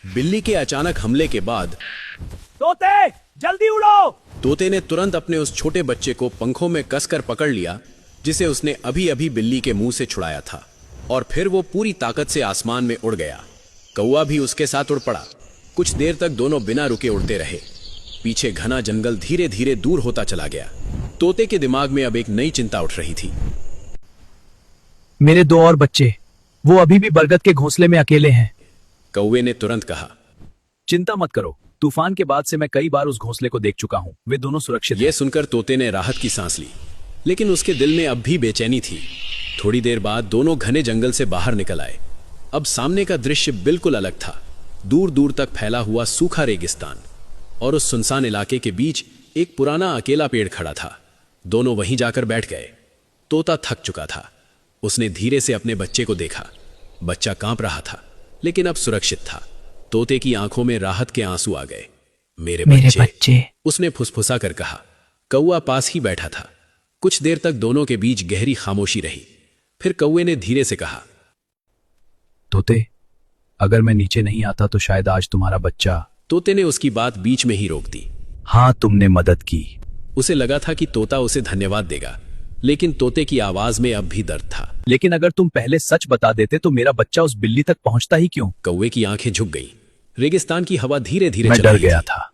बिल्ली के अचानक हमले के बाद तोते जल्दी उड़ो। तोते ने तुरंत अपने उस छोटे बच्चे को पंखों में कसकर पकड़ लिया जिसे उसने अभी अभी बिल्ली के मुंह से छुड़ाया था, और फिर वो पूरी ताकत से आसमान में उड़ गया। कौवा भी उसके साथ उड़ पड़ा। कुछ देर तक दोनों बिना रुके उड़ते रहे। पीछे घना जंगल धीरे धीरे दूर होता चला गया। तोते के दिमाग में अब एक नई चिंता उठ रही थी। मेरे 2 और बच्चे, वो अभी भी बरगद के घोंसले में अकेले हैं। कौवे ने तुरंत कहा, चिंता मत करो, तूफान के बाद से मैं कई बार उस घोंसले को देख चुका हूँ, वे दोनों सुरक्षित हैं। यह सुनकर तोते ने राहत की सांस ली, लेकिन उसके दिल में अब भी बेचैनी थी। थोड़ी देर बाद दोनों घने जंगल से बाहर निकल आए। अब सामने का दृश्य बिल्कुल अलग था। दूर दूर तक फैला हुआ सूखा रेगिस्तान, और उस सुनसान इलाके के बीच एक पुराना अकेला पेड़ खड़ा था। दोनों वहीं जाकर बैठ गए। तोता थक चुका था। उसने धीरे से अपने बच्चे को देखा। बच्चा कांप रहा था, लेकिन अब सुरक्षित था। तोते की आंखों में राहत के आंसू आ गए। मेरे बच्चे, उसने फुसफुसा कर कहा। कौवा पास ही बैठा था। कुछ देर तक दोनों के बीच गहरी खामोशी रही। फिर कौवे ने धीरे से कहा, तोते, अगर मैं नीचे नहीं आता तो शायद आज तुम्हारा बच्चा। तोते ने उसकी बात बीच में ही रोक दी। हाँ, तुमने मदद की। उसे लगा था कि तोता उसे धन्यवाद देगा, लेकिन तोते की आवाज में अब भी दर्द था। लेकिन अगर तुम पहले सच बता देते तो मेरा बच्चा उस बिल्ली तक पहुंचता ही क्यों? कौवे की आंखें झुक गईं। रेगिस्तान की हवा धीरे धीरे मैं चल डर रही गया थी। था।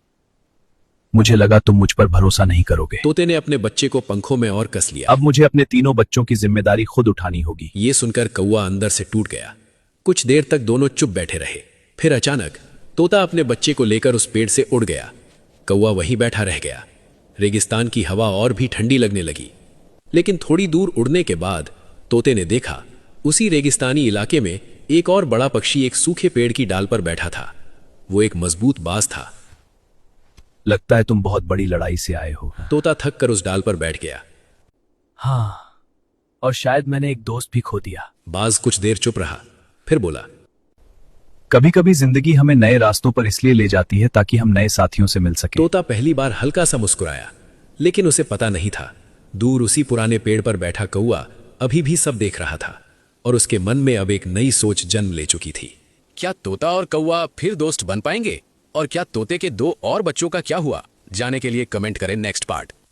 मुझे लगा तुम मुझ पर भरोसा नहीं करोगे। तोते ने अपने बच्चे को पंखों में और कस लिया। अब मुझे अपने तीनों बच्चों की जिम्मेदारी खुद उठानी होगी। ये सुनकर कौवा अंदर से टूट गया। कुछ देर तक दोनों चुप बैठे रहे। फिर अचानक तोता अपने बच्चे को लेकर उस पेड़ से उड़ गया। कौवा वहीं बैठा रह गया। रेगिस्तान की हवा और भी ठंडी लगने लगी। लेकिन थोड़ी दूर उड़ने के बाद तोते ने देखा, उसी रेगिस्तानी इलाके में एक और बड़ा पक्षी एक सूखे पेड़ की डाल पर बैठा था। वो एक मजबूत बाज था। लगता है तुम बहुत बड़ी लड़ाई से आए हो। तोता थक कर उस डाल पर बैठ गया। हाँ, और शायद मैंने एक दोस्त भी खो दिया। बाज कुछ देर चुप रहा, फिर बोला, कभी कभी जिंदगी हमें नए रास्तों पर इसलिए ले जाती है ताकि हम नए साथियों से मिल सके। तोता पहली बार हल्का सा मुस्कुराया, लेकिन उसे पता नहीं था दूर उसी पुराने पेड़ पर बैठा कौवा अभी भी सब देख रहा था, और उसके मन में अब एक नई सोच जन्म ले चुकी थी। क्या तोता और कौवा फिर दोस्त बन पाएंगे? और क्या तोते के 2 और बच्चों का क्या हुआ? जाने के लिए कमेंट करें नेक्स्ट पार्ट।